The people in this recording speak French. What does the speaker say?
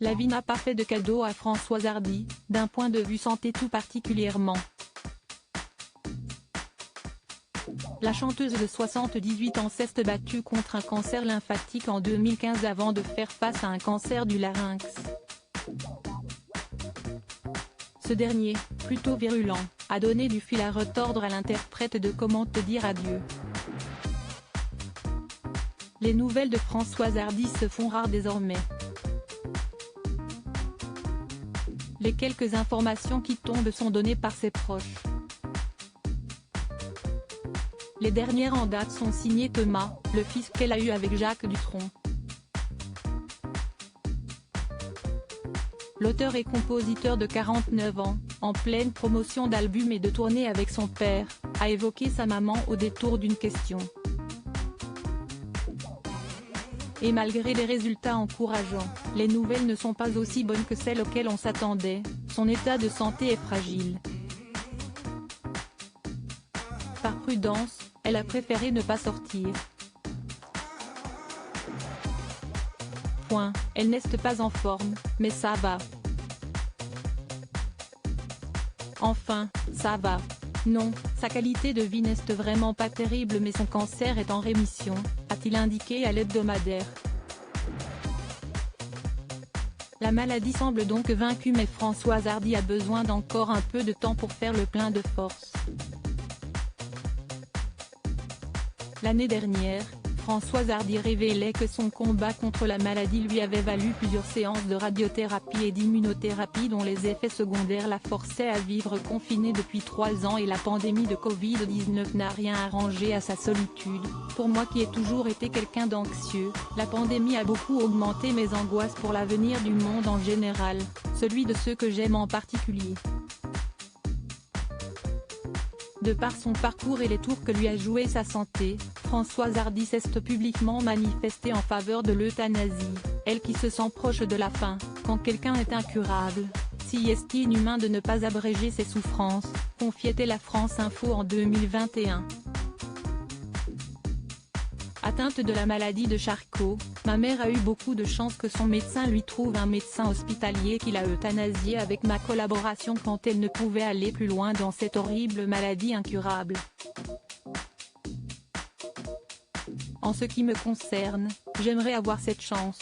La vie n'a pas fait de cadeau à Françoise Hardy, d'un point de vue santé tout particulièrement. La chanteuse de 78 ans s'est battue contre un cancer lymphatique en 2015 avant de faire face à un cancer du larynx. Ce dernier, plutôt virulent, a donné du fil à retordre à l'interprète de Comment te dire adieu. Les nouvelles de Françoise Hardy se font rares désormais. Les quelques informations qui tombent sont données par ses proches. Les dernières en date sont signées Thomas, le fils qu'elle a eu avec Jacques Dutronc. L'auteur et compositeur de 49 ans, en pleine promotion d'album et de tournée avec son père, a évoqué sa maman au détour d'une question. Et malgré les résultats encourageants, les nouvelles ne sont pas aussi bonnes que celles auxquelles on s'attendait, son état de santé est fragile. Par prudence, elle a préféré ne pas sortir. Elle n'est pas en forme, mais ça va. Enfin, ça va. Non, sa qualité de vie n'est vraiment pas terrible mais son cancer est en rémission, a-t-il indiqué à l'hebdomadaire. La maladie semble donc vaincue mais Françoise Hardy a besoin d'encore un peu de temps pour faire le plein de force. L'année dernière, Françoise Hardy révélait que son combat contre la maladie lui avait valu plusieurs séances de radiothérapie et d'immunothérapie dont les effets secondaires la forçaient à vivre confinée depuis 3 ans et la pandémie de Covid-19 n'a rien arrangé à sa solitude. Pour moi qui ai toujours été quelqu'un d'anxieux, la pandémie a beaucoup augmenté mes angoisses pour l'avenir du monde en général, celui de ceux que j'aime en particulier. De par son parcours et les tours que lui a joué sa santé, Françoise Hardy s'est publiquement manifestée en faveur de l'euthanasie, elle qui se sent proche de la fin, quand quelqu'un est incurable. Si est inhumain de ne pas abréger ses souffrances, confiait-elle à France Info en 2021. Atteinte de la maladie de Charcot, ma mère a eu beaucoup de chance que son médecin lui trouve un médecin hospitalier qui l'a euthanasiée avec ma collaboration quand elle ne pouvait aller plus loin dans cette horrible maladie incurable. En ce qui me concerne, j'aimerais avoir cette chance.